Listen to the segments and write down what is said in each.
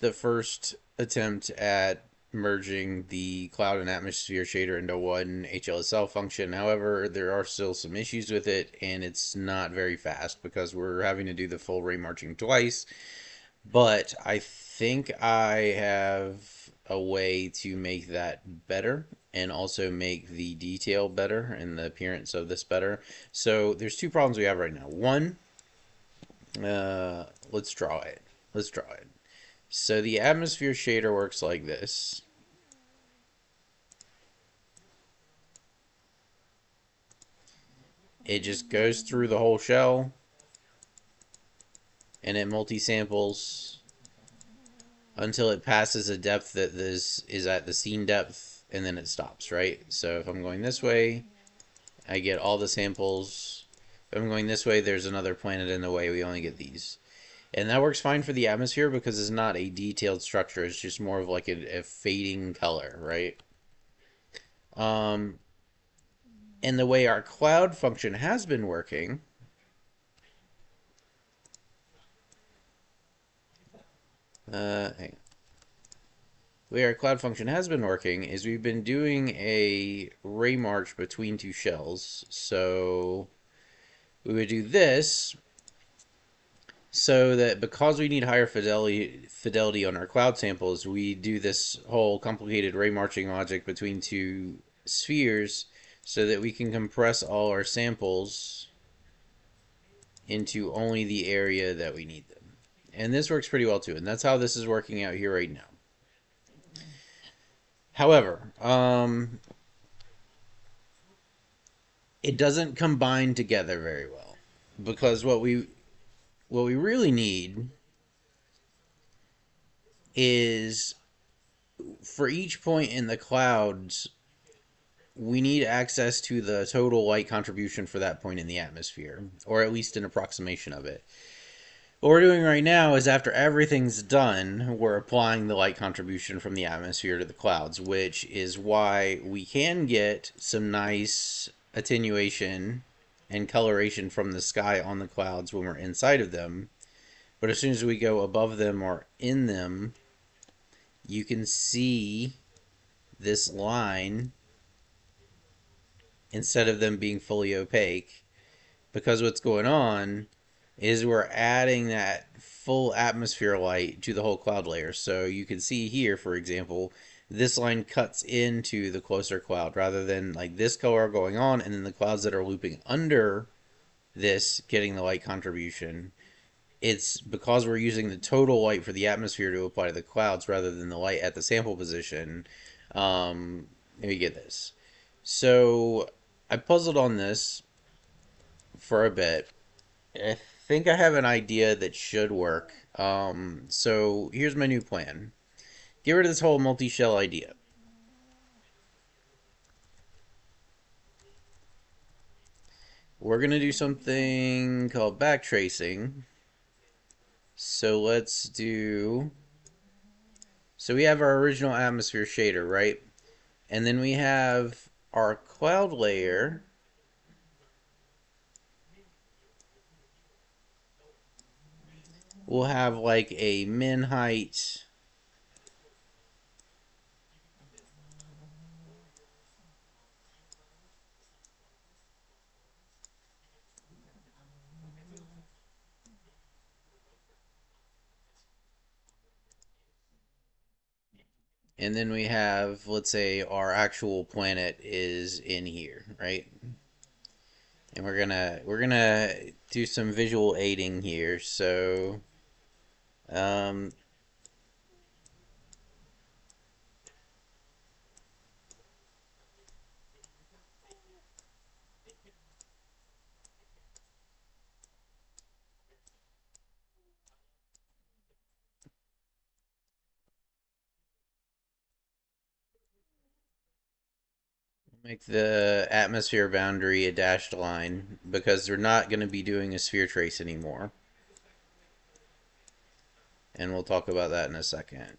the first attempt at merging the cloud and atmosphere shader into one HLSL function. However, there are still some issues with it, and it's not very fast because we're having to do the full ray marching twice. But I think I have a way to make that better and also make the detail better and the appearance of this better. So there's two problems we have right now. One, let's draw it. Let's draw it. So the atmosphere shader works like this. It just goes through the whole shell and it multi-samples until it passes a depth that this is at the scene depth, and then it stops, right? So if I'm going this way, I get all the samples. If I'm going this way, there's another planet in the way. We only get these. And that works fine for the atmosphere because it's not a detailed structure. It's just more of like a fading color, right? Um, and the way our cloud function has been working, hang on. The way our cloud function has been working is we've been doing a ray march between two shells. So we would do this so that because we need higher fidelity on our cloud samples, we do this whole complicated ray marching logic between two spheres so that we can compress all our samples into only the area that we need them. And this works pretty well too, and that's how this is working out here right now. However, it doesn't combine together very well because what we really need is for each point in the clouds, we need access to the total light contribution for that point in the atmosphere, or at least an approximation of it. What we're doing right now is after everything's done, we're applying the light contribution from the atmosphere to the clouds, which is why we can get some nice attenuation and coloration from the sky on the clouds when we're inside of them. But as soon as we go above them or in them, you can see this line instead of them being fully opaque, because what's going on is we're adding that full atmosphere light to the whole cloud layer. So you can see here, for example, this line cuts into the closer cloud rather than like this color going on and then the clouds that are looping under this getting the light contribution. It's because we're using the total light for the atmosphere to apply to the clouds rather than the light at the sample position. Let me get this. So I puzzled on this for a bit. I think I have an idea that should work. So here's my new plan. Get rid of this whole multi-shell idea. We're going to do something called backtracing. So let's do... So we have our original atmosphere shader, right? And then we have our cloud layer. We'll have like a min height. And then we have, let's say our actual planet is in here, right? And we're gonna do some visual aiding here. So um, make the atmosphere boundary a dashed line because we're not going to be doing a sphere trace anymore. And we'll talk about that in a second.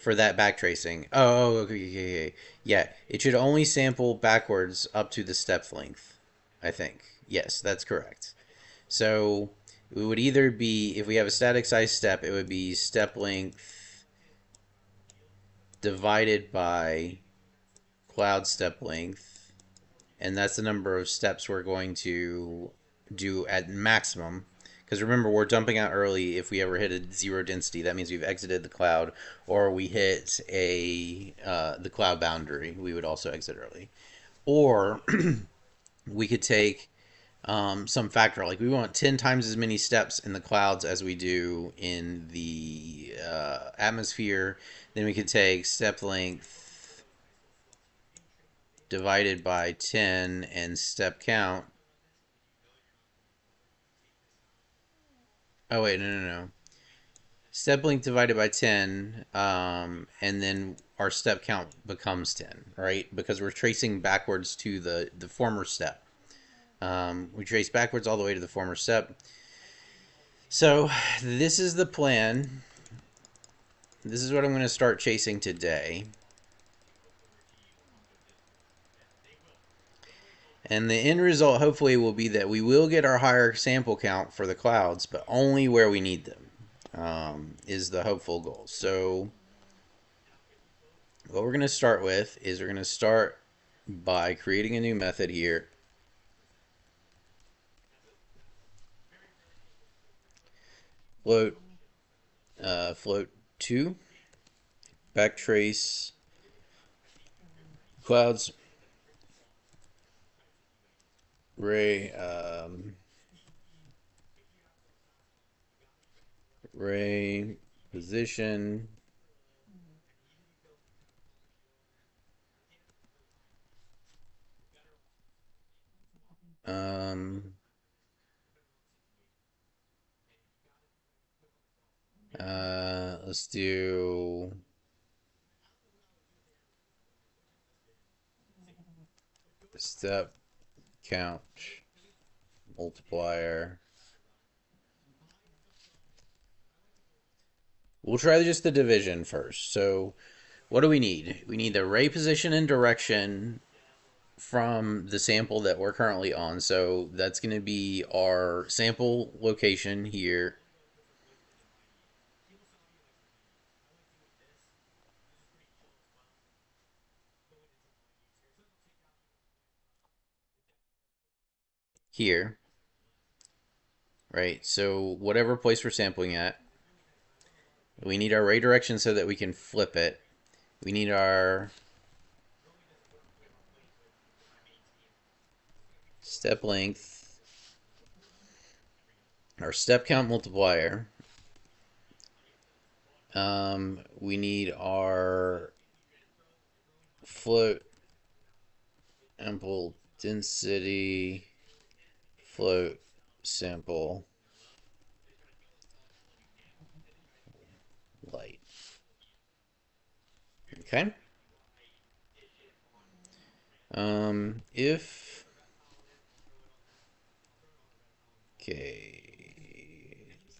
for that backtracing. Oh, okay, okay, okay. Yeah, it should only sample backwards up to the step length, I think. Yes, that's correct. So it would either be, if we have a static size step, it would be step length divided by cloud step length, and that's the number of steps we're going to do at maximum. Because remember, we're dumping out early. If we ever hit a zero density, that means we've exited the cloud, or we hit a the cloud boundary. We would also exit early, or we could take some factor. Like we want 10 times as many steps in the clouds as we do in the atmosphere. Then we could take step length divided by 10 and step count. Oh, wait, no, no, no. Step length divided by 10, and then our step count becomes 10, right? Because we're tracing backwards to the former step. We trace backwards all the way to the former step. So this is the plan. This is what I'm going to start chasing today. And the end result, hopefully, will be that we will get our higher sample count for the clouds, but only where we need them, is the hopeful goal. So what we're going to start with is we're going to start by creating a new method here. Float 2, backtrace clouds, ray, ray position, um, let's do step count multiplier. We'll try just the division first. So what do we need? We need the ray position and direction from the sample that we're currently on. So that's going to be our sample location here. Here, right? So whatever place we're sampling at, we need our ray direction so that we can flip it. We need our step length, our step count multiplier. We need our float ample density float sample light. Okay. If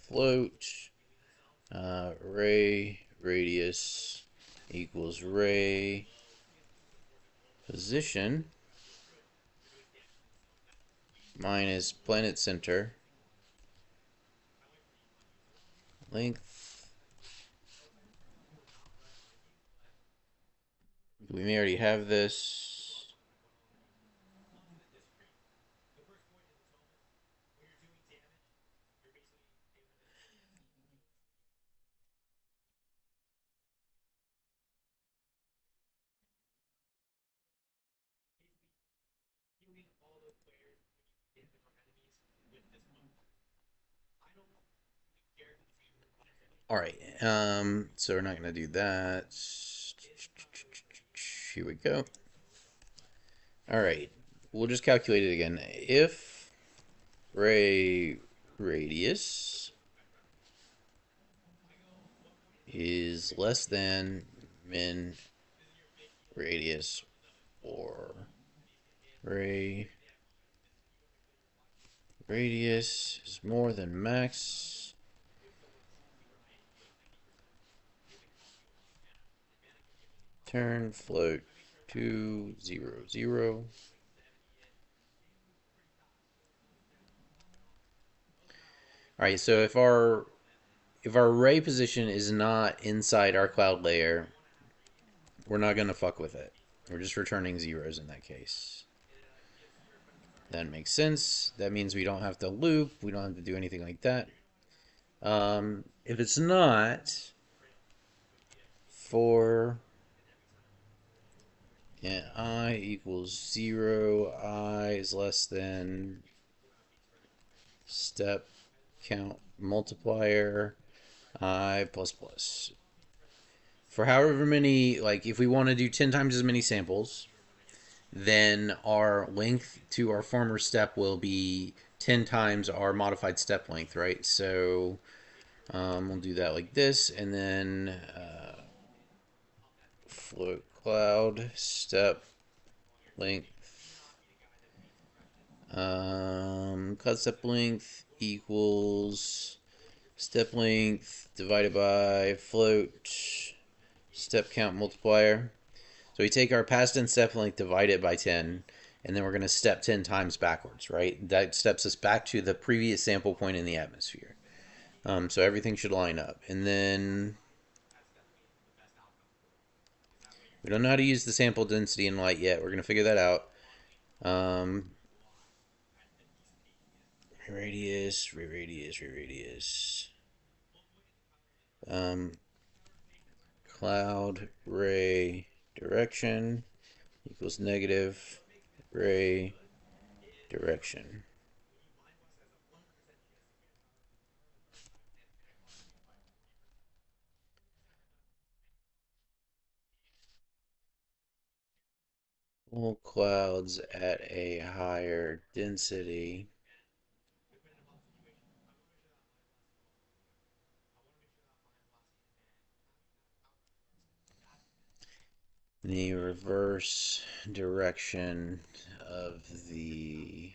float ray radius equals ray position minus planet center length. We may already have this. All right. So we're not going to do that. Here we go. All right. We'll just calculate it again. If ray radius is less than min radius, or ray radius is more than max Turn float to 0, 0. All right, so if our ray position is not inside our cloud layer, we're not going to fuck with it. We're just returning zeros in that case. That makes sense. That means we don't have to loop. We don't have to do anything like that. If it's not, for I equals 0, I is less than step count multiplier, I plus plus. For however many, like if we want to do 10 times as many samples, then our length to our former step will be 10 times our modified step length, right? So we'll do that like this, and then float cloud step length. Cloud step length equals step length divided by float step count multiplier. So we take our past and step length, divide it by 10, and then we're going to step 10 times backwards, right? That steps us back to the previous sample point in the atmosphere. So everything should line up. And then we don't know how to use the sample density in light yet. We're going to figure that out. Radius, radius, radius. Cloud ray direction equals negative ray direction. All clouds at a higher density the reverse direction of the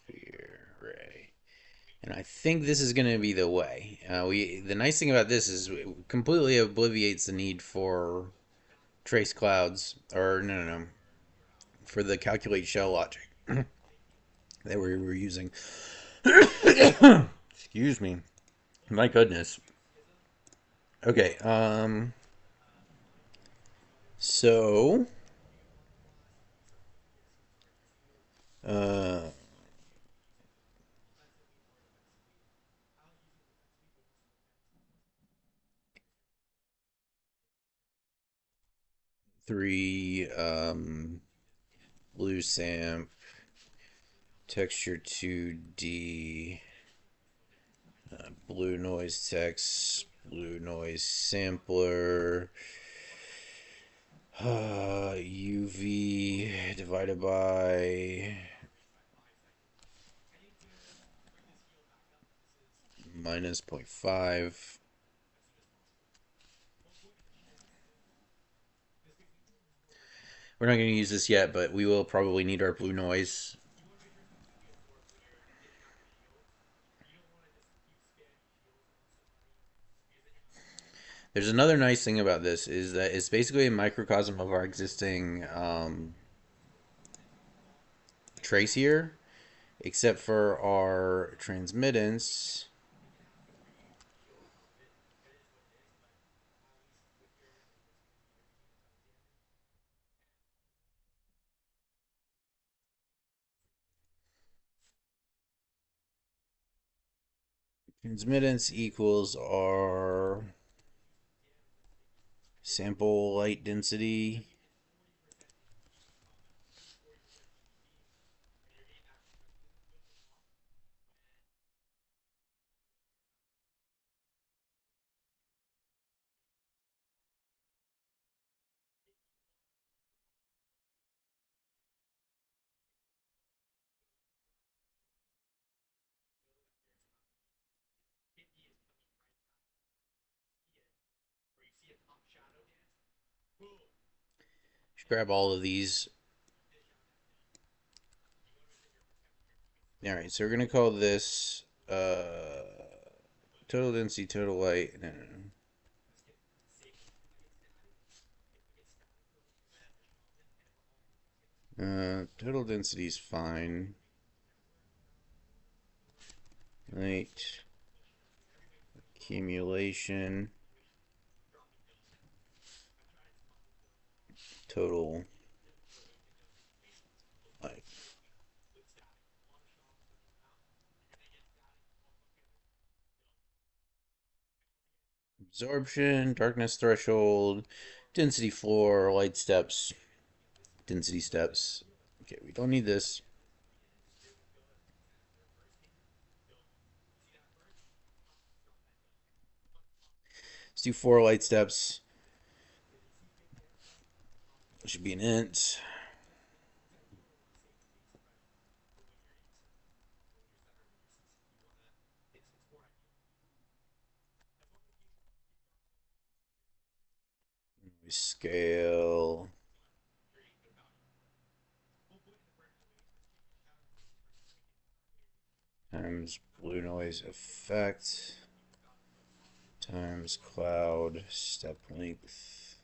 sphere ray. And I think this is going to be the way. The nice thing about this is it completely obliviates the need for trace clouds, or no, for the calculate shell logic that we were using. Excuse me. My goodness. Okay, so uh 3 blue samp texture 2D blue noise text blue noise sampler UV divided by minus 0.5. We're not going to use this yet, but we will probably need our blue noise. There's another nice thing about this is that it's basically a microcosm of our existing trace here, except for our transmittance. Transmittance equals our sample light density. Just grab all of these. All right, so we're gonna call this total density, total light. No. Total density is fine. Light accumulation. Total light absorption, darkness threshold, density floor, light steps, density steps. Okay, we don't need this. Let's do 4 light steps. It should be an int. We scale times blue noise effect times cloud step length.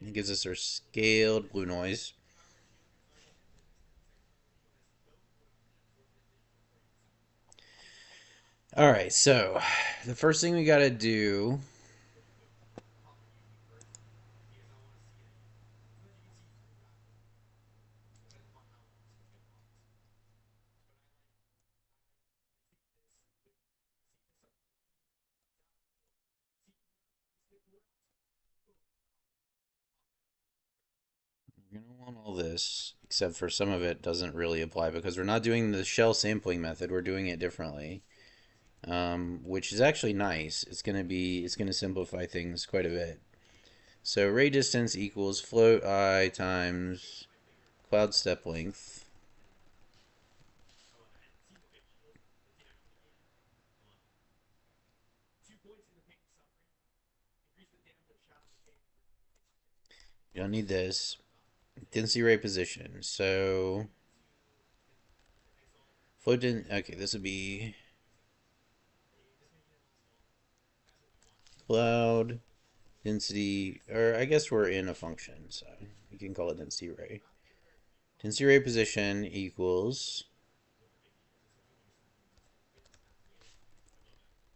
It gives us our scaled blue noise. All right, so the first thing we got to do. We're going to want all this, except for some of it doesn't really apply because we're not doing the shell sampling method. We're doing it differently, which is actually nice. It's going to simplify things quite a bit. So ray distance equals float I times cloud step length. You don't need this. Density ray position. So float in. Okay, this would be cloud density, or I guess we're in a function, so we can call it density ray. Density ray position equals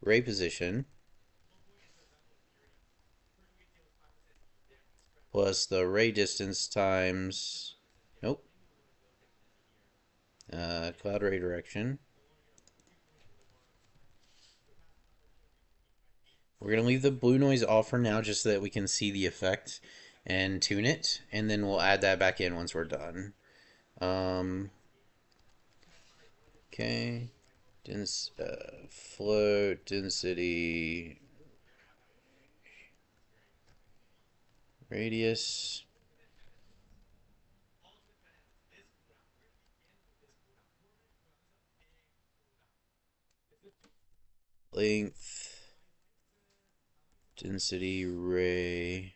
ray position plus the ray distance times, nope, cloud ray direction. We're going to leave the blue noise off for now just so that we can see the effect and tune it, and then we'll add that back in once we're done. Okay, float density radius length density ray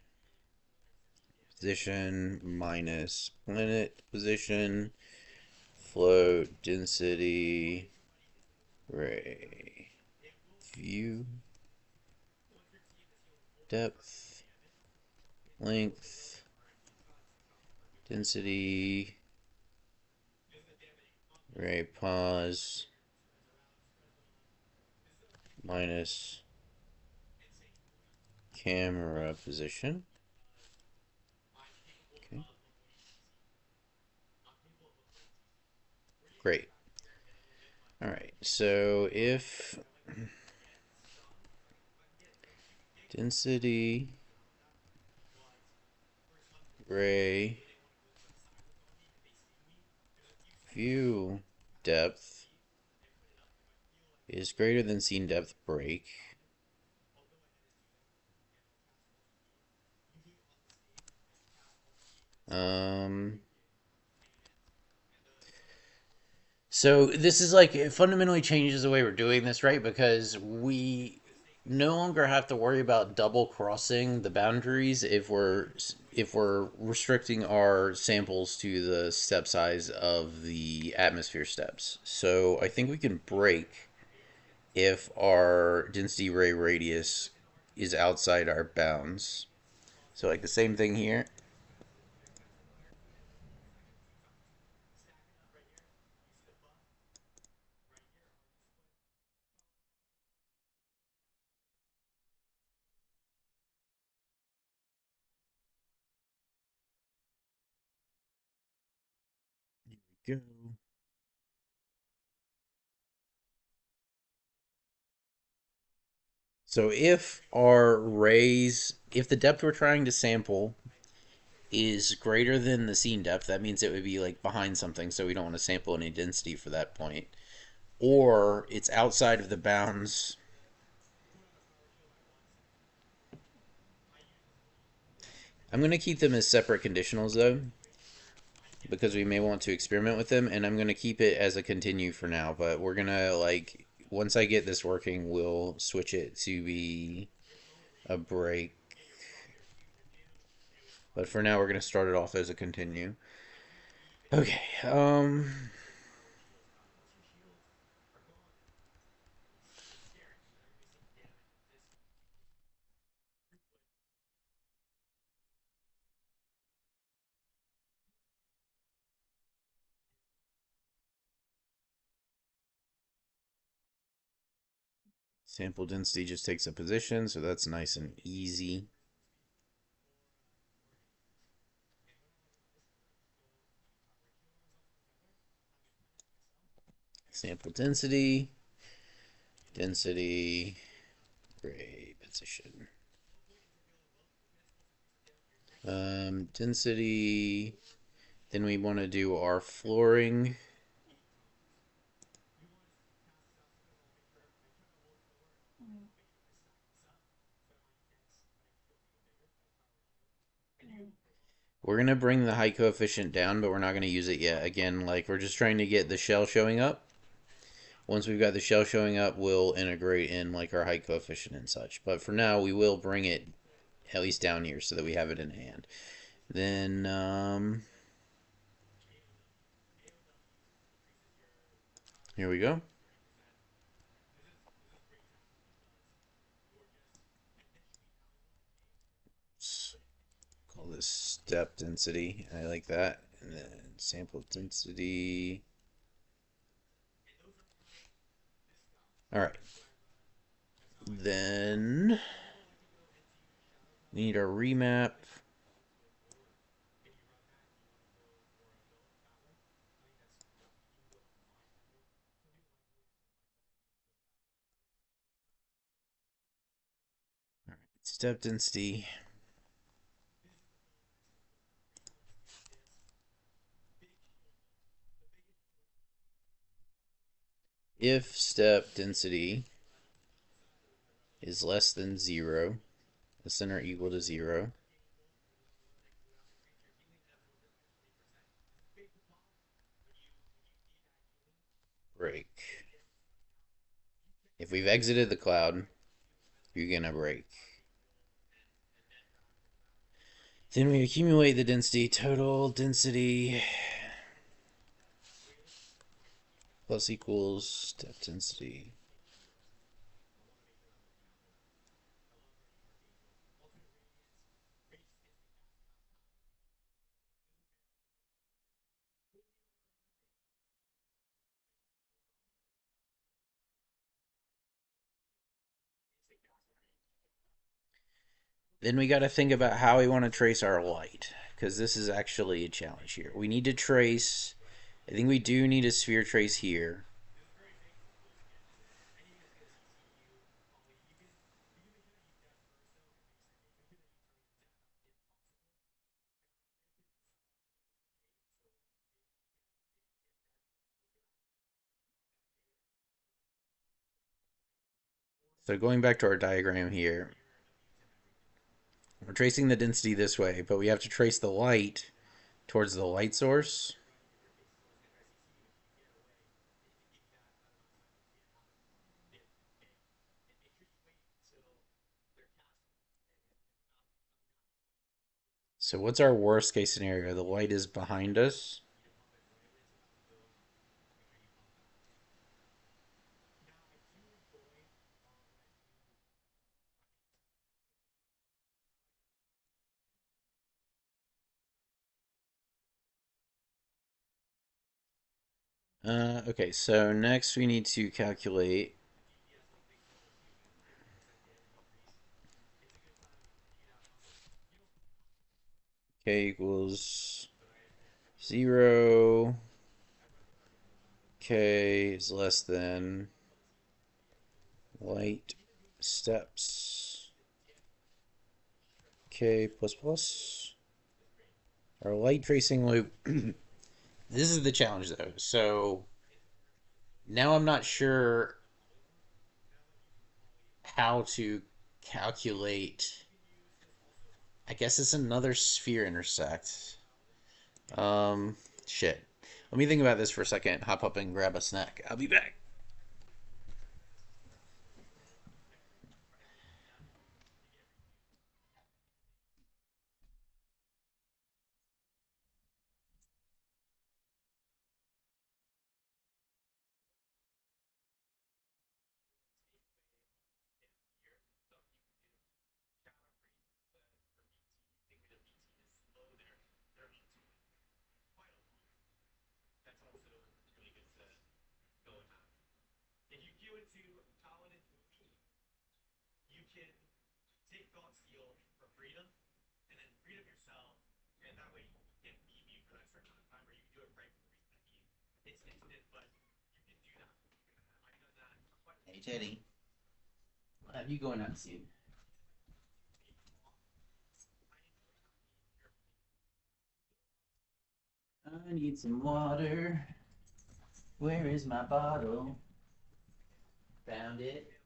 position minus planet position float density ray view depth length density ray pause minus camera position. Okay, great. All right, so if density ray view depth is greater than scene depth break, um, so this is like it fundamentally changes the way we're doing this, right? Because we no longer have to worry about double crossing the boundaries if we're restricting our samples to the step size of the atmosphere steps. So I think we can break if our density ray radius is outside our bounds. So like the same thing here. Here we go. So if the depth we're trying to sample is greater than the scene depth, that means it would be like behind something, so we don't want to sample any density for that point. Or it's outside of the bounds. I'm going to keep them as separate conditionals though, because we may want to experiment with them, and I'm going to keep it as a continue for now, but we're going to like once I get this working, we'll switch it to be a break. But for now, we're going to start it off as a continue. Okay. Sample density just takes a position, so that's nice and easy. Sample density, density, gray position. Density. Then we want to do our flooring. We're going to bring the height coefficient down, but we're not going to use it yet. Again, like we're just trying to get the shell showing up. Once we've got the shell showing up, we'll integrate in like our height coefficient and such. But for now, we will bring it at least down here so that we have it in hand. Then, here we go. Let's call this step density. I like that. And then sample density. All right. Then we need our remap. All right. Step density. If step density is less than 0, the center equal to 0, break. If we've exited the cloud, you're gonna break. Then we accumulate the density, total density plus equals step density. Then we got to think about how we want to trace our light, because this is actually a challenge here. We need to trace, I think we do need a sphere trace here. So going back to our diagram here, we're tracing the density this way, but we have to trace the light towards the light source. So what's our worst case scenario? The light is behind us. Okay, so next we need to calculate k equals 0, k is less than light steps, k plus plus, our light tracing loop. This is the challenge though. So now I'm not sure how to calculate. I guess it's another sphere intersect. Um, shit. Let me think about this for a second. Hop up and grab a snack. I'll be back. Hey Teddy, what have you going out to? I need some water. Where is my bottle? Found it.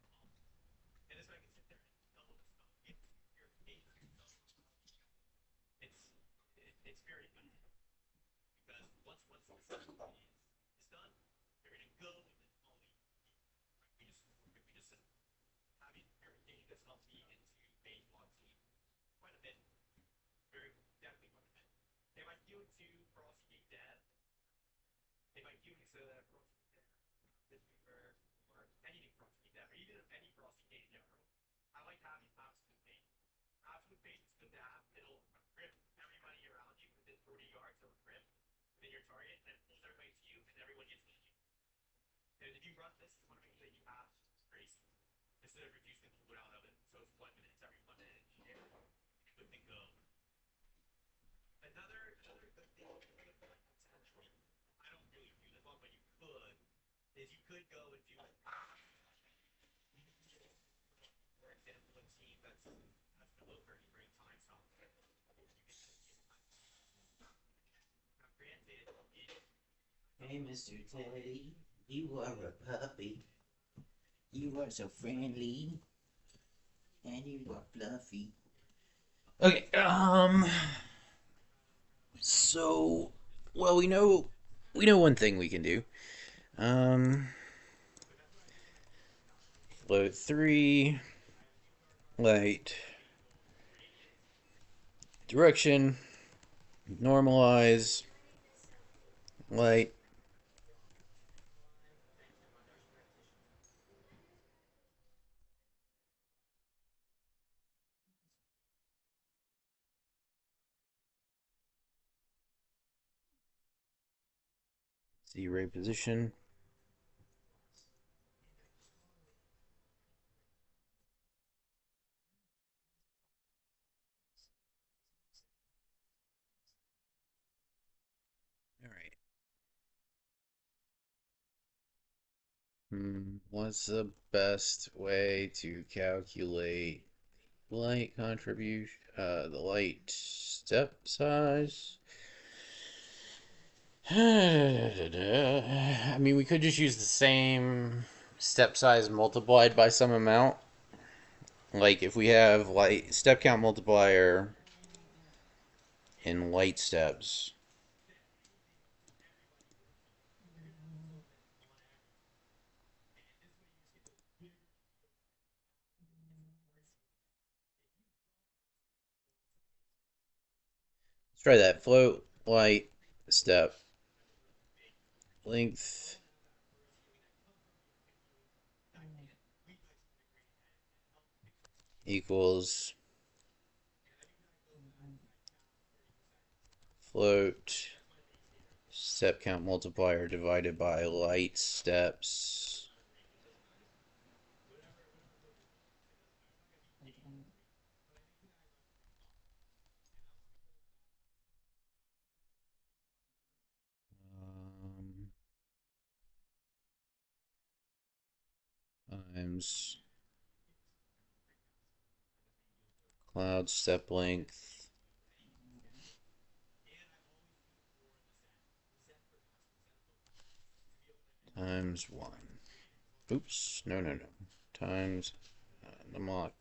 Hey, Mr. Teddy, you are a puppy. You are so friendly, and you are fluffy. Okay, so, well, we know one thing we can do. Um, float 3, light, direction, normalize, light, Z-ray position. All right. What's the best way to calculate light contribution? The light step size. I mean, we could just use the same step size multiplied by some amount. Like if we have light step count multiplier in light steps. Let's try that. Float, light, step, length equals float step count multiplier divided by light steps. Times cloud step length times 1. Oops, no, no, no. Times numlock.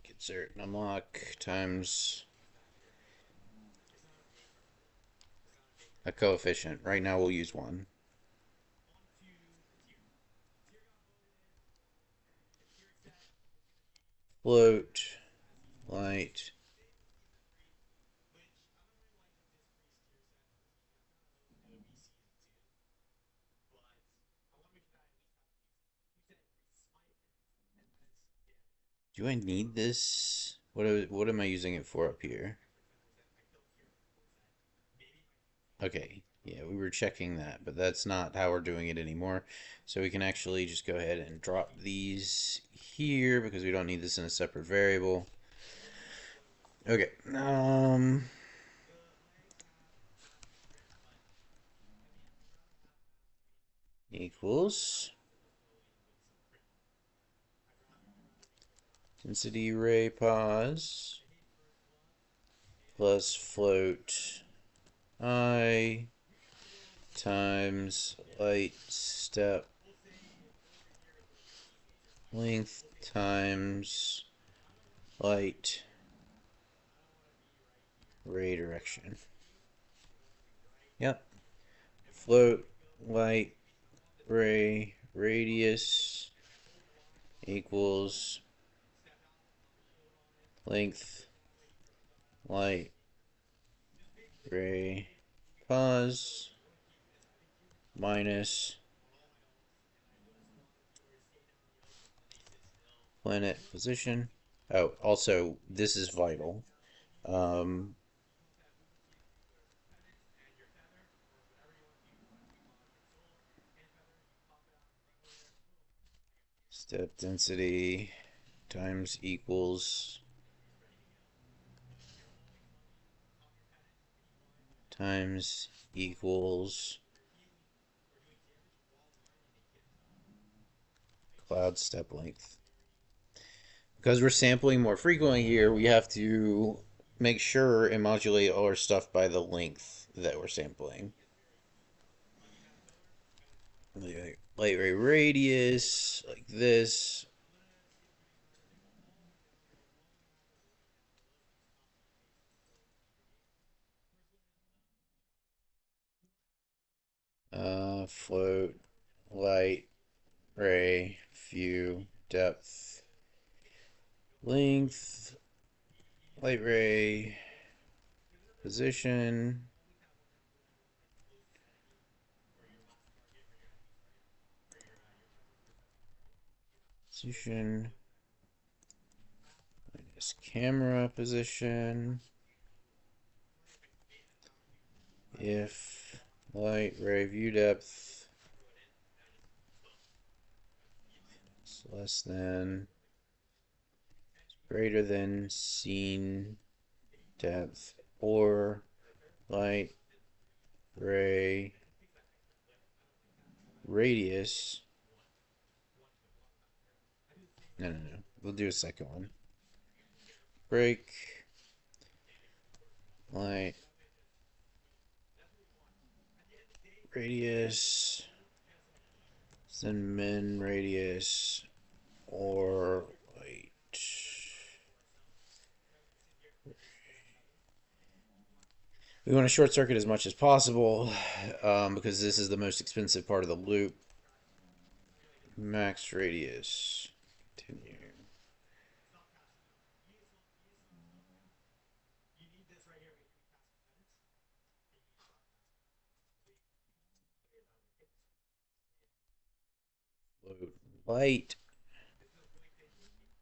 Insert numlock times a coefficient. Right now we'll use 1. Float, light, do I need this? What am I using it for up here? Okay, yeah, we were checking that, but that's not how we're doing it anymore. So we can actually just go ahead and drop these here because we don't need this in a separate variable. Okay, equals density ray pause plus float I times light step length times light ray direction. Yep. Float light ray radius equals length light ray pause minus planet position. Oh, also, this is vital. Um, Step density times equals times equals cloud step length. Because we're sampling more frequently here, we have to make sure and modulate all our stuff by the length that we're sampling. Light ray radius, like this. Float, light, ray, view, depth, length, light ray, position, minus camera position, if light ray view depth is less than, greater than scene depth, or light ray radius. No, no, no. We'll do a second one. Break light radius, then min radius, or light. We want to short circuit as much as possible because this is the most expensive part of the loop. Max radius. Continue. Load light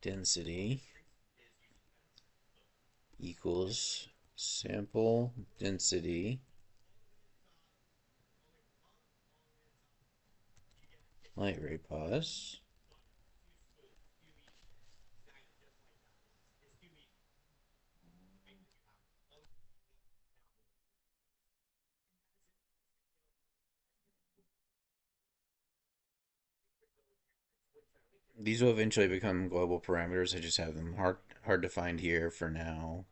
density equals Sample density light ray pause. These will eventually become global parameters. I just have them hard to find here for now.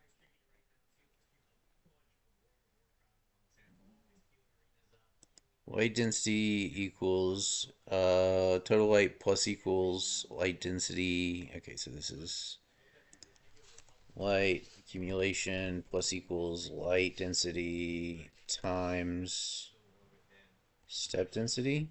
Light density equals total light plus equals light density. Okay, so this is light accumulation plus equals light density times step density.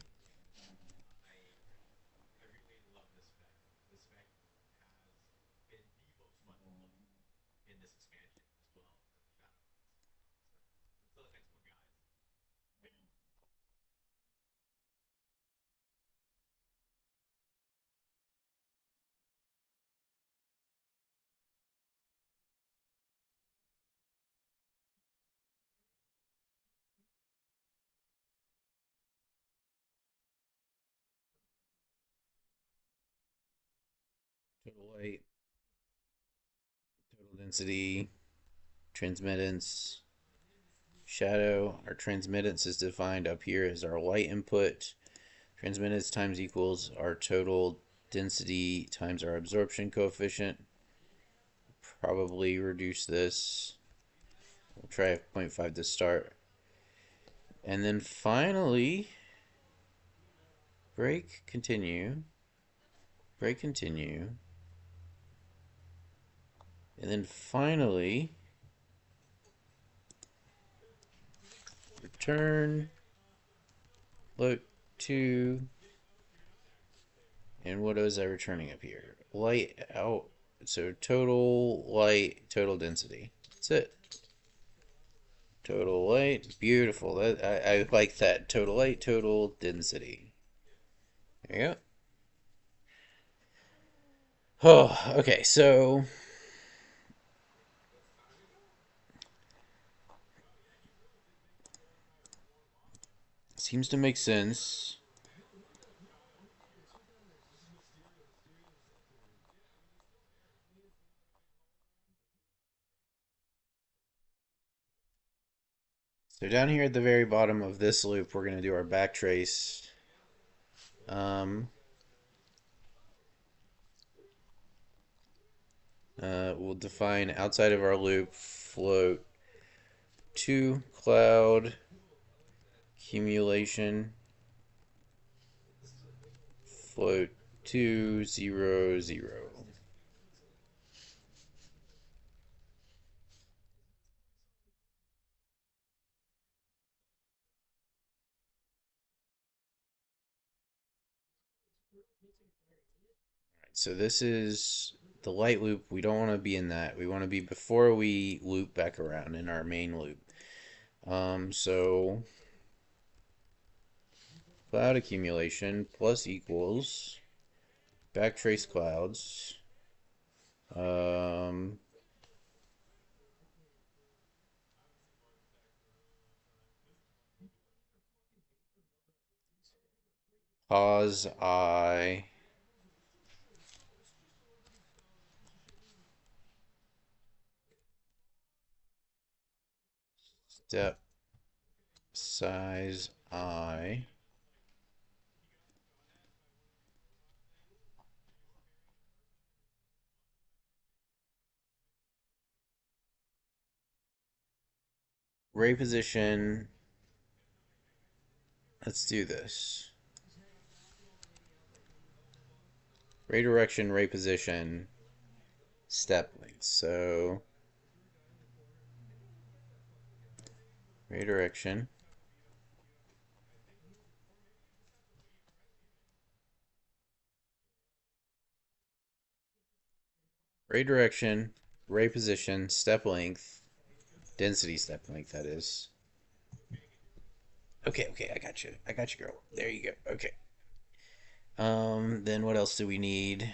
Total light, total density, transmittance, shadow. Our transmittance is defined up here as our light input. Transmittance times equals our total density times our absorption coefficient. Probably reduce this. We'll try 0.5 to start. And then finally, break continue, break continue. And then finally, return, float 2. And what was I returning up here? Light out. So total light, total density. That's it. Total light. Beautiful. I like that. Total light, total density. There you go. Oh, okay. So seems to make sense. So down here at the very bottom of this loop, we're going to do our backtrace. Um, we'll define outside of our loop float 2 cloud accumulation float 2 0 0. So this is the light loop. We don't want to be in that. We want to be before we loop back around in our main loop. So cloud accumulation plus equals backtrace clouds. Um, pause I step size I ray position. Let's do this. Ray direction, ray position, step length. So ray direction. Ray direction, ray position, step length, density step length, that is. Okay, okay, I got you. I got you, girl. There you go. Okay. Then what else do we need?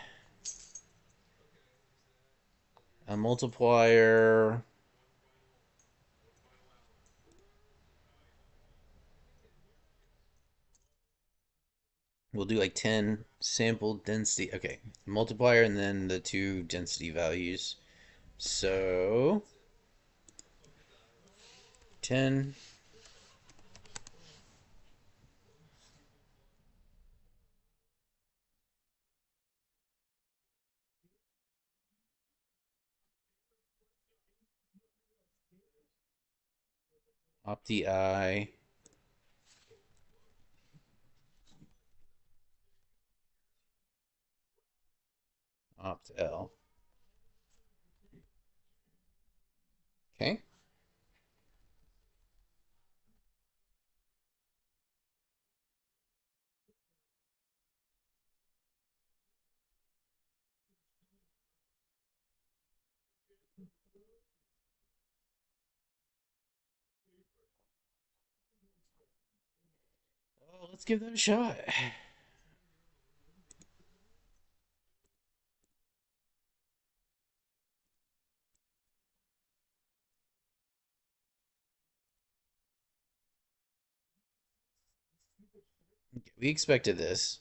A multiplier We'll do like 10 sample density. Okay, multiplier and then the two density values. So 10. Opti opt L. Okay. Oh, let's give that a shot. Okay, we expected this.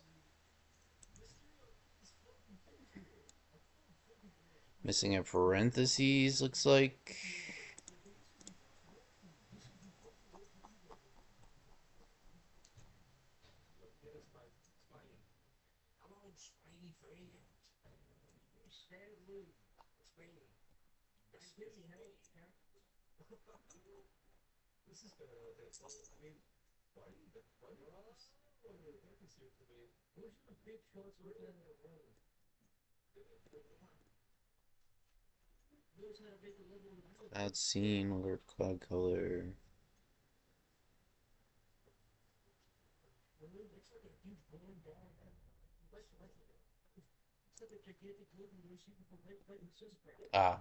Missing a parentheses, looks like. Cloud scene, alert cloud color. Ah,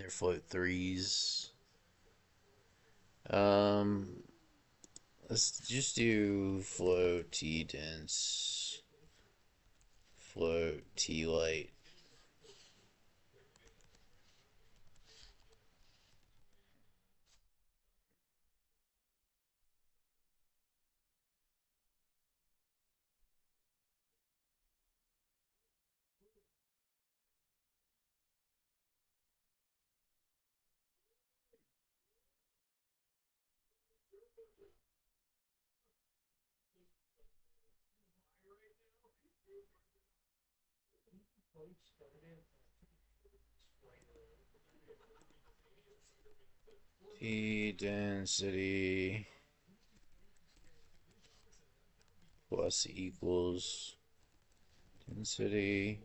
they're float threes. Um, let's just do float T dense, float T light. T density plus equals density.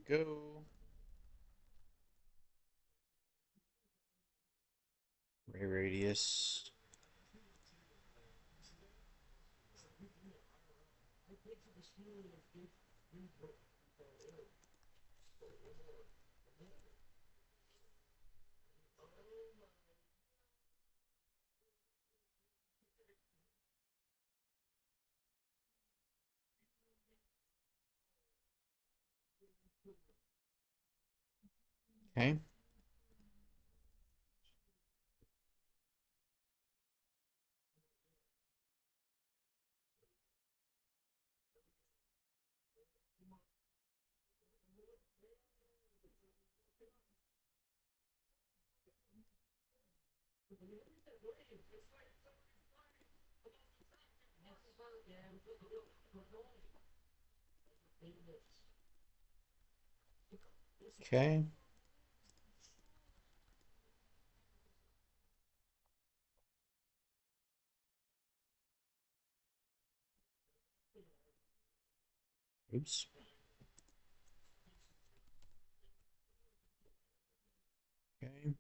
There we go. Ray radius. Okay. Okay. Oops. Okay.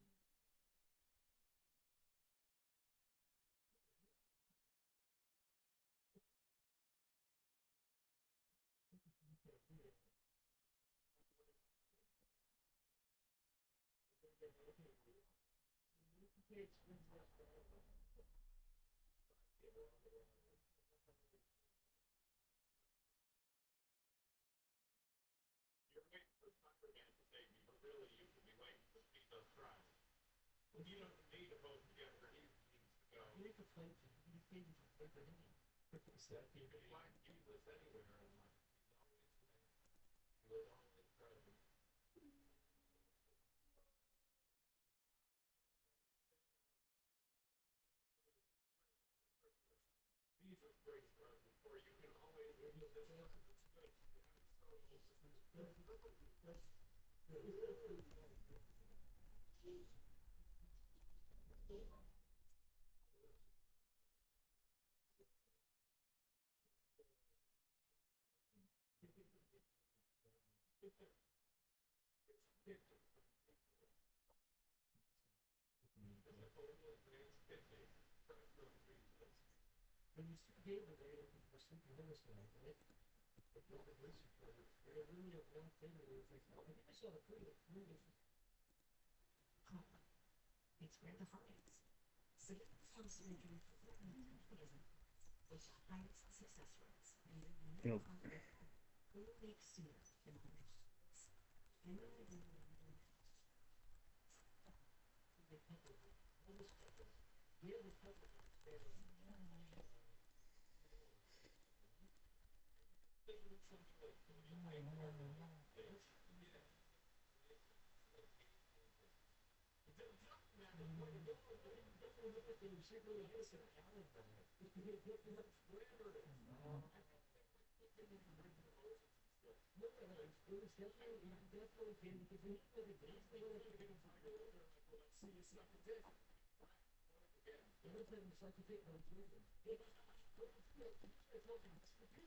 Nope.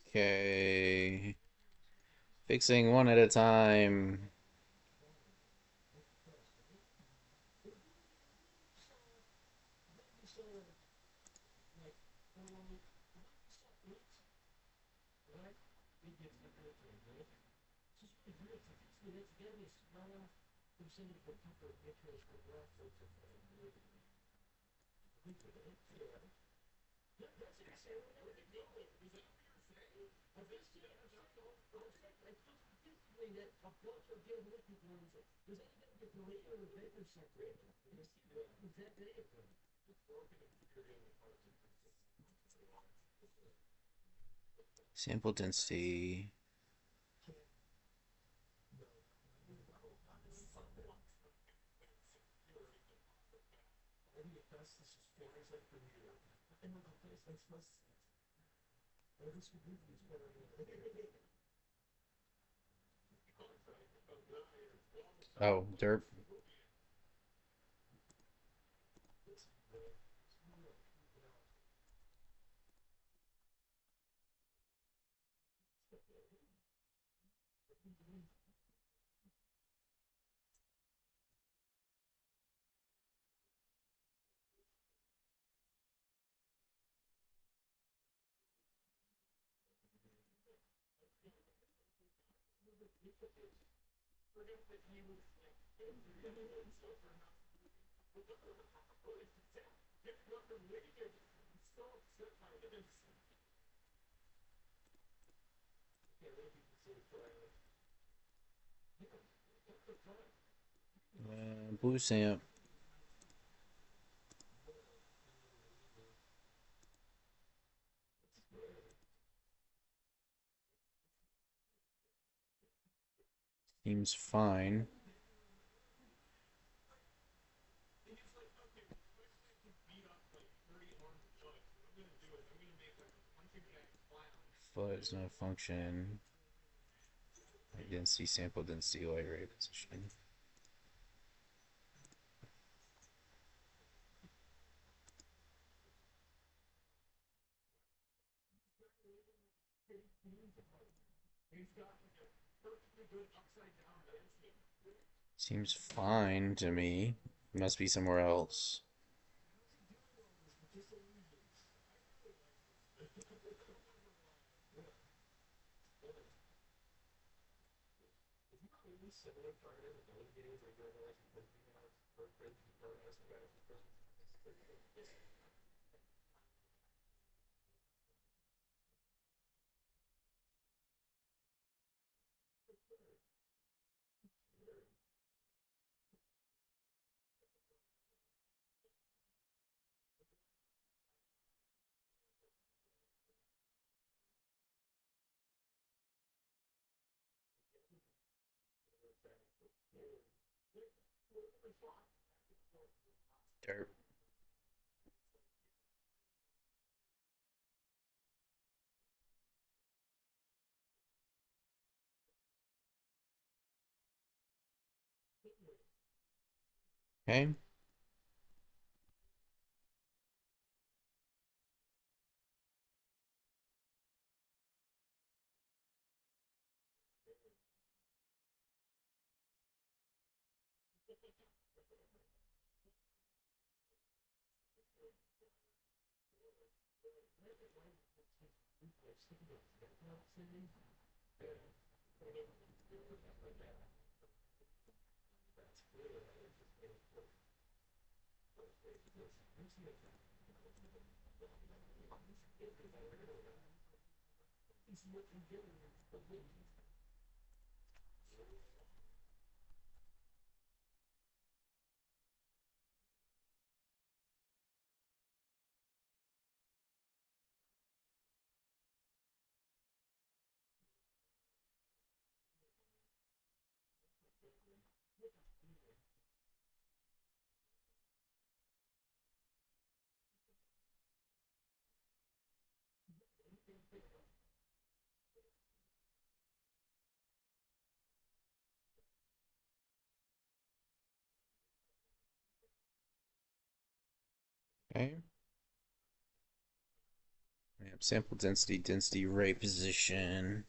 Okay. Fixing one at a time. Sample density. Oh, derp. Blue samp. Seems fine. Alpha is not a function. Light density, sample density, light ray position. Seems fine to me. Must be somewhere else. Derp. Okay. Okay. Yep. Sample density, density, ray position.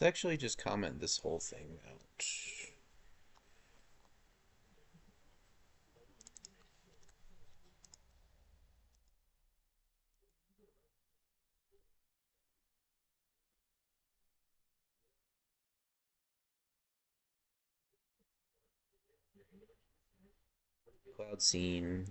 Let's actually just comment this whole thing out. Cloud scene.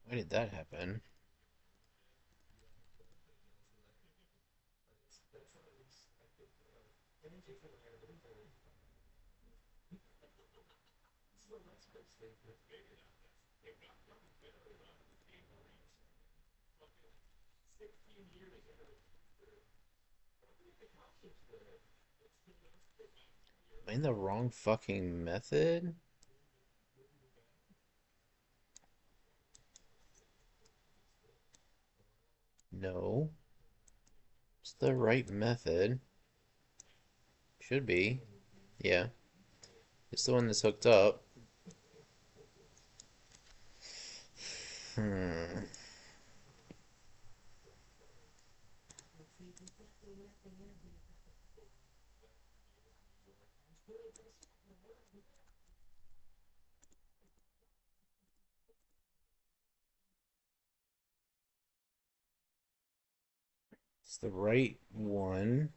Why did that happen? Am I in the wrong fucking method? No. It's the right method. Should be. Yeah. It's the one that's hooked up. Hmm. It's the right one.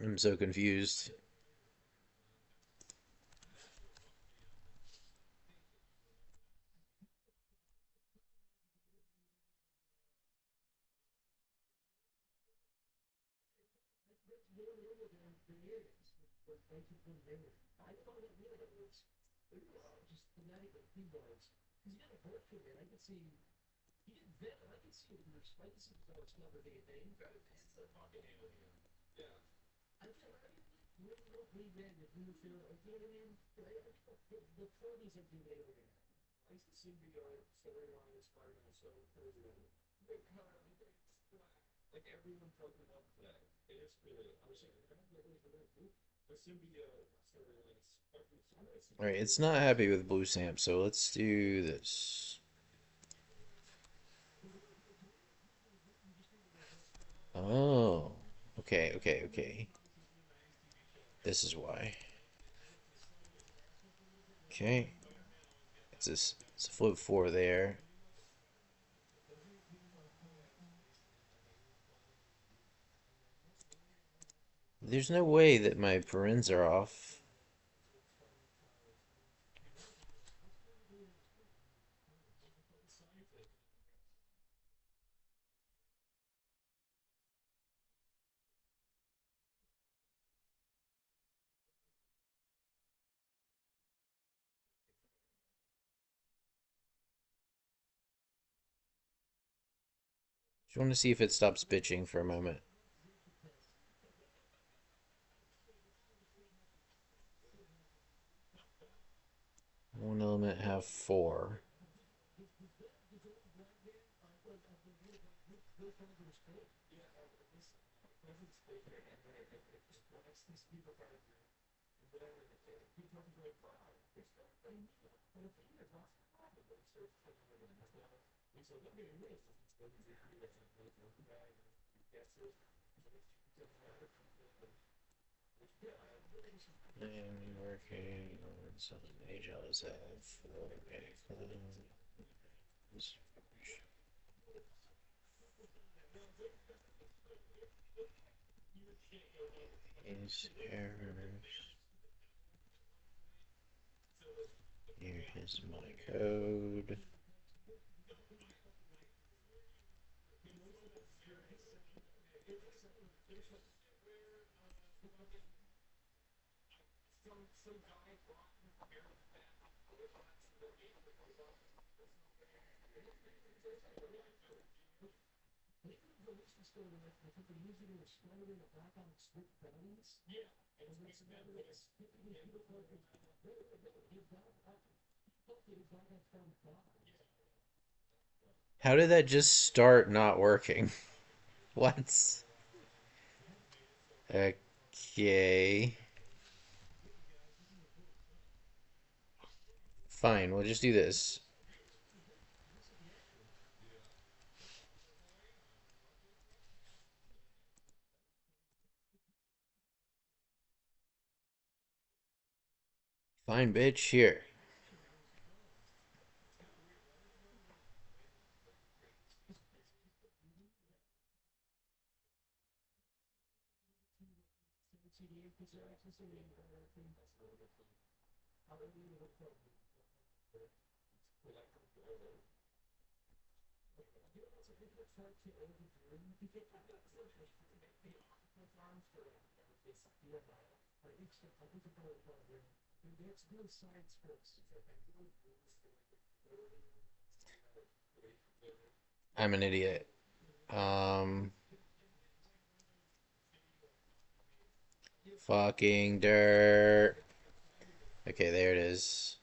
I'm so confused. All right, it's not happy with blue stamp, so let's do this. Oh, okay, okay, okay. This is why. Okay, it's a flip four there. There's no way that my parens are off. Just want to see if it stops bitching for a moment. One element, have four. I'm working on some HLs have four. Okay, these errors. Here is my code. How did that just start not working? What? Okay. Fine, we'll just do this. Fine, bitch, here. I'm an idiot. Um, fucking dirt. Okay, there it is.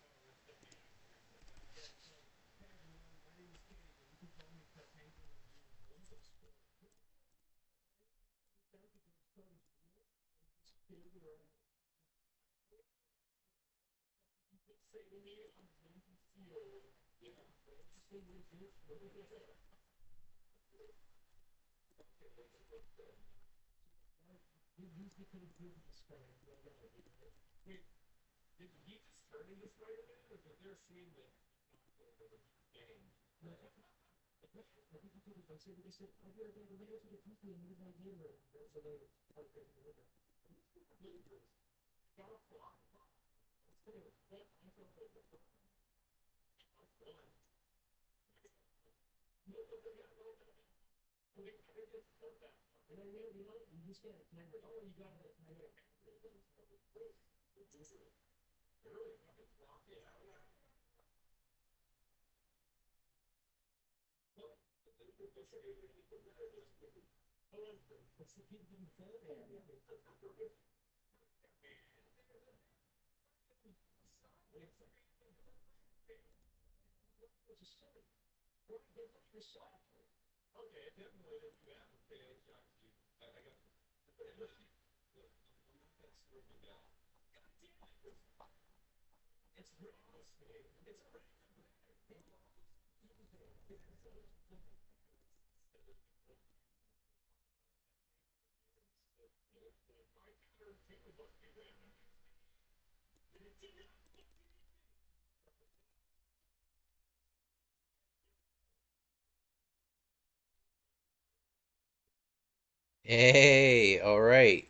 Hey, all right.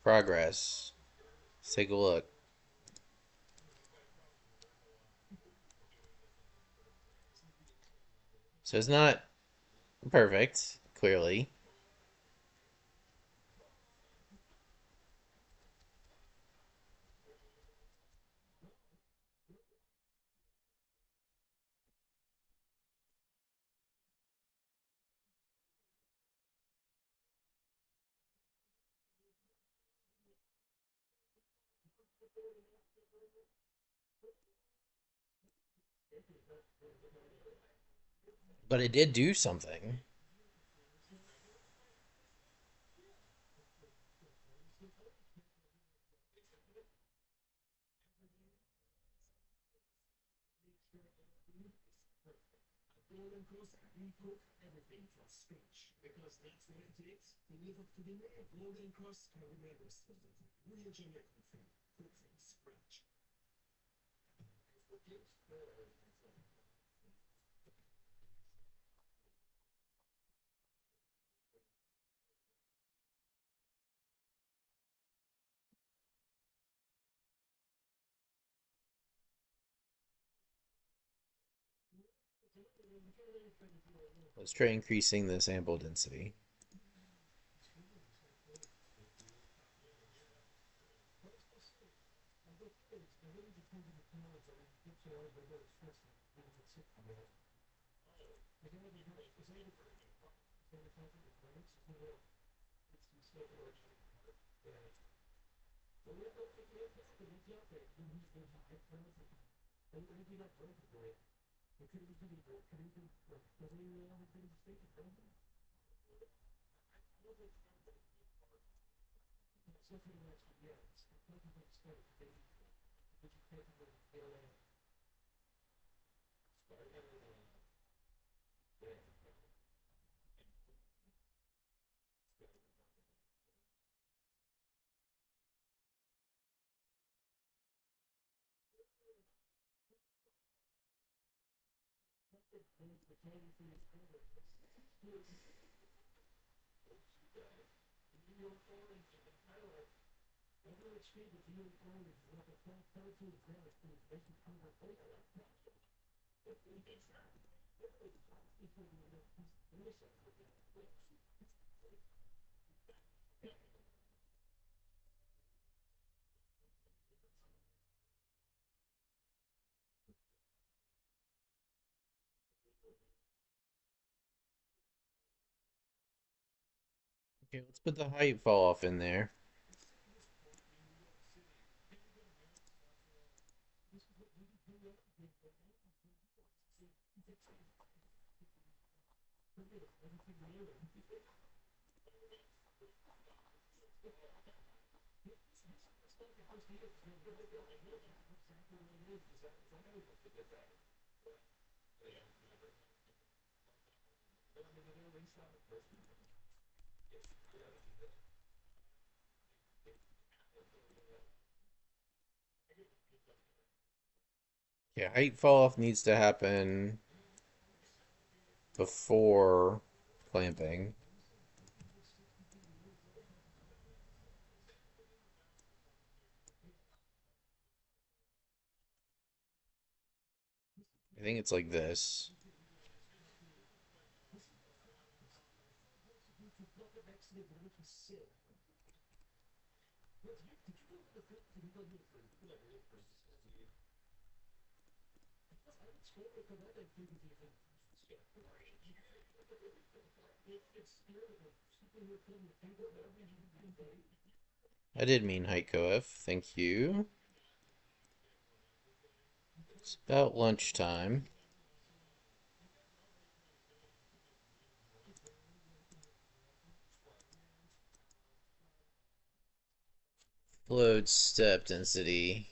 Progress. Let's take a look. So it's not perfect, clearly. But it did do something. Let's try increasing the sample density. Okay, let's put the height fall off in there. Yeah, height fall off needs to happen before clamping. I think it's like this. I did mean height coef. Thank you. It's about lunchtime. Load step density.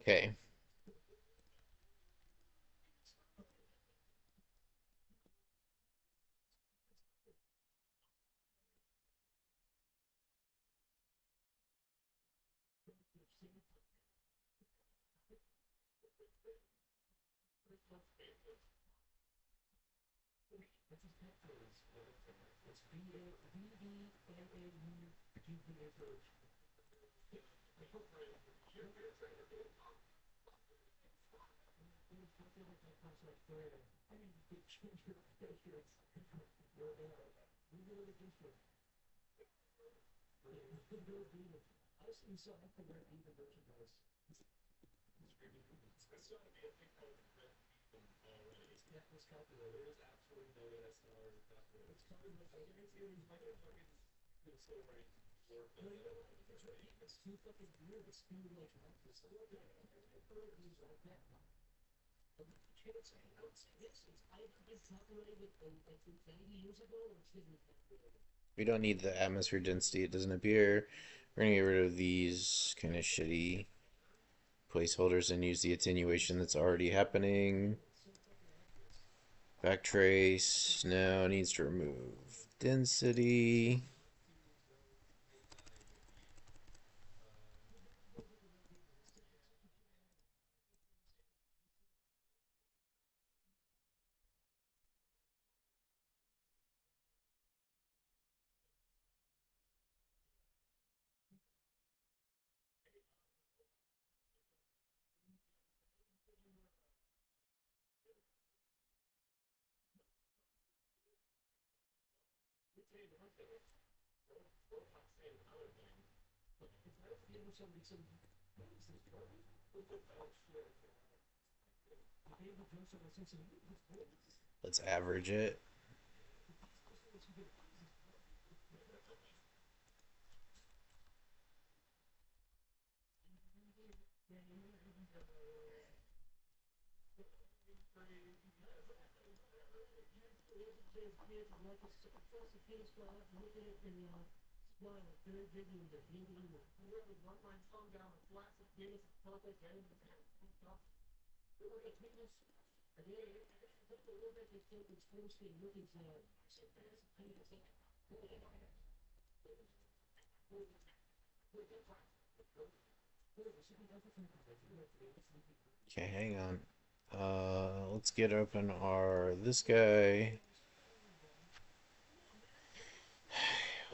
Okay. We don't need the atmosphere density. It doesn't appear. We're gonna get rid of these kind of shitty placeholders and use the attenuation that's already happening. Backtrace. No, needs to remove density. Let's average it. Okay, hang on. Let's get open our this guy.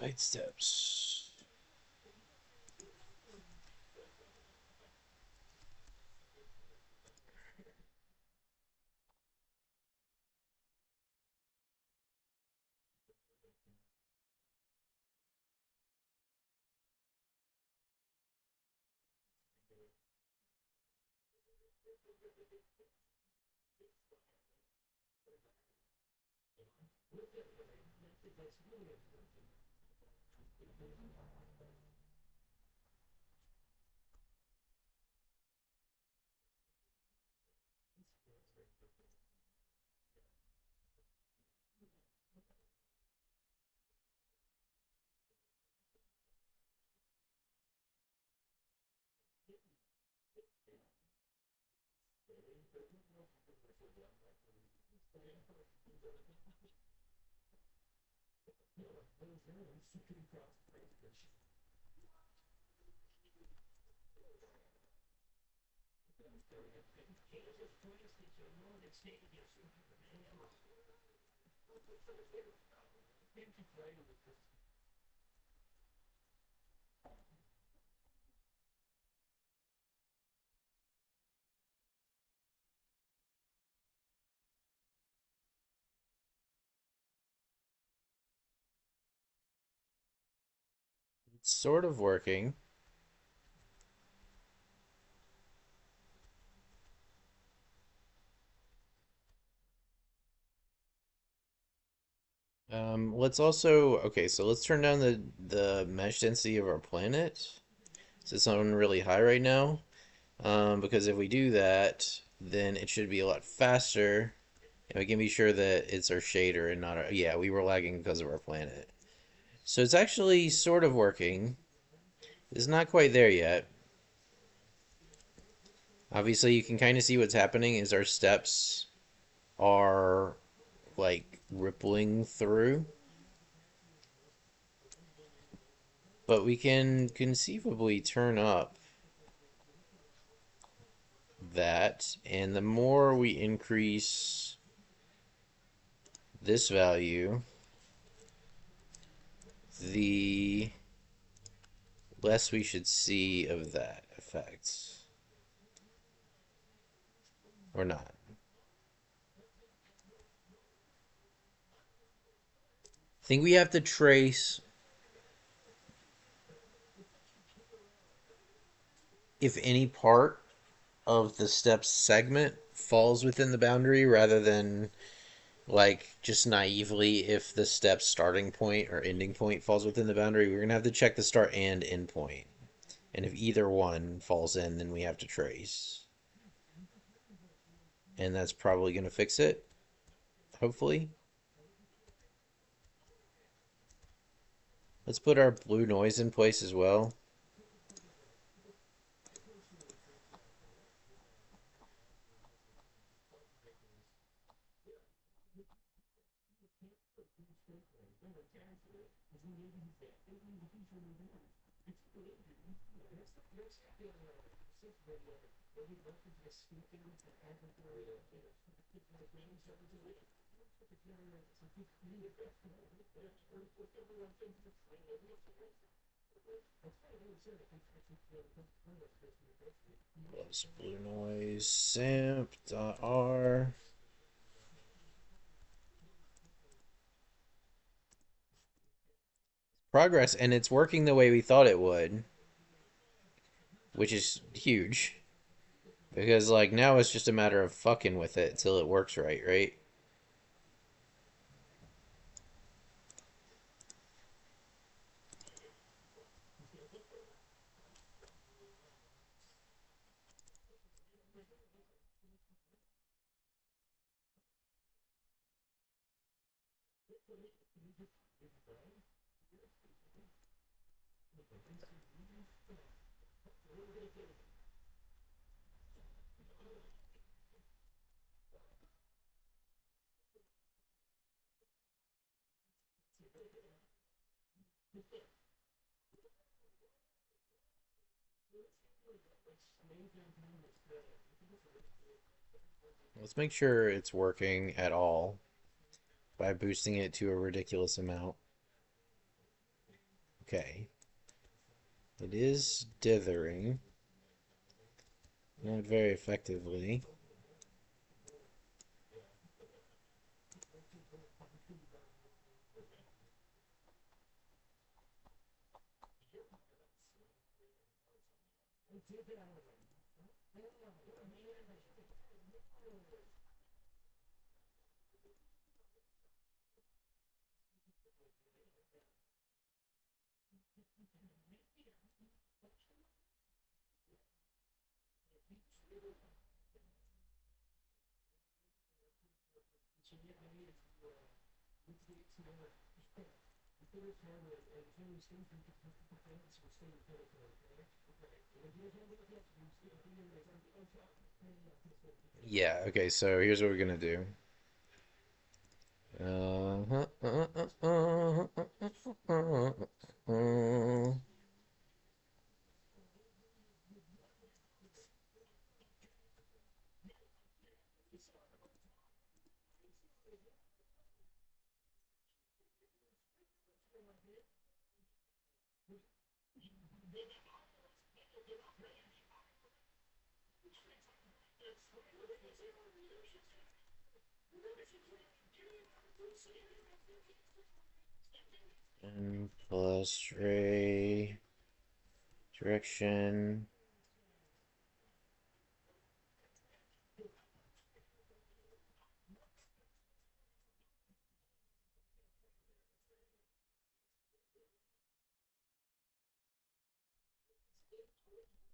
Light steps. It's sort of working. Let's also okay. So let's turn down the mesh density of our planet. So it's on really high right now. Because if we do that, then it should be a lot faster, and we can be sure that it's our shader and not our. Yeah, we were lagging because of our planet. So it's actually sort of working. It's not quite there yet. Obviously, you can kind of see what's happening is our steps are like rippling through, but we can conceivably turn up that, and the more we increase this value, the less we should see of that effect. Or not. I think we have to trace if any part of the steps segment falls within the boundary rather than like just naively if the step starting point or ending point falls within the boundary. We're going to have to check the start and end point. And if either one falls in, then we have to trace. And that's probably going to fix it, hopefully. Let's put our blue noise in place as well. Plus blue noise simp.r. Progress, and it's working the way we thought it would, which is huge. Because like now it's just a matter of fucking with it till it works right, right? Let's make sure it's working at all by boosting it to a ridiculous amount. Okay. It is dithering. Not very effectively. Yeah, okay, so here's what we're gonna do. And plus ray direction.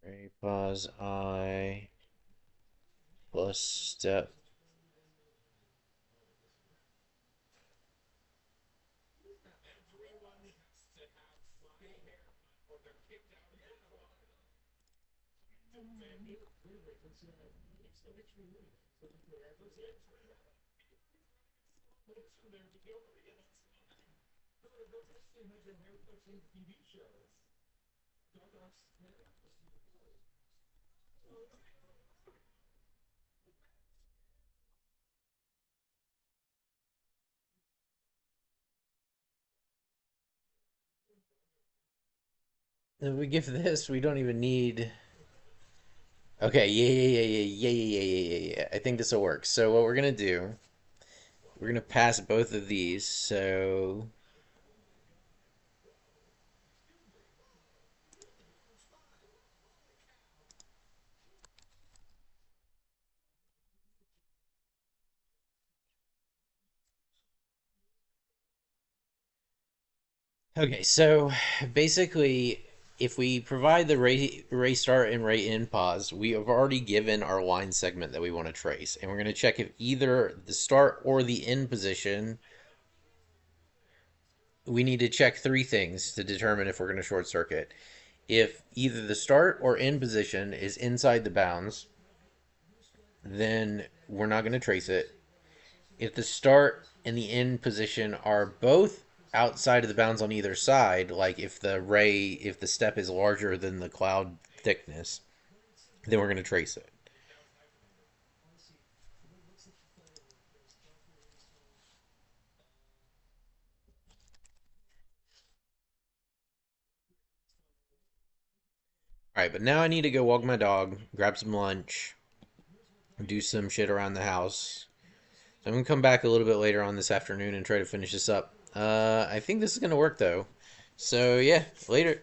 Ray pause I plus step. If we give this, we don't even need. Okay, yeah. I think this will work. So what we're gonna do, we're gonna pass both of these. So okay, so basically, if we provide the ray start and ray end pause, we have already given our line segment that we want to trace, and we're going to check if either the start or the end position. We need to check three things to determine if we're going to short circuit. If either the start or end position is inside the bounds, then we're not going to trace it. If the start and the end position are both outside of the bounds on either side, like if the step is larger than the cloud thickness, then we're going to trace it. All right, but now I need to go walk my dog, grab some lunch, do some shit around the house. So I'm going to come back a little bit later on this afternoon and try to finish this up. I think this is going to work though. So yeah, later.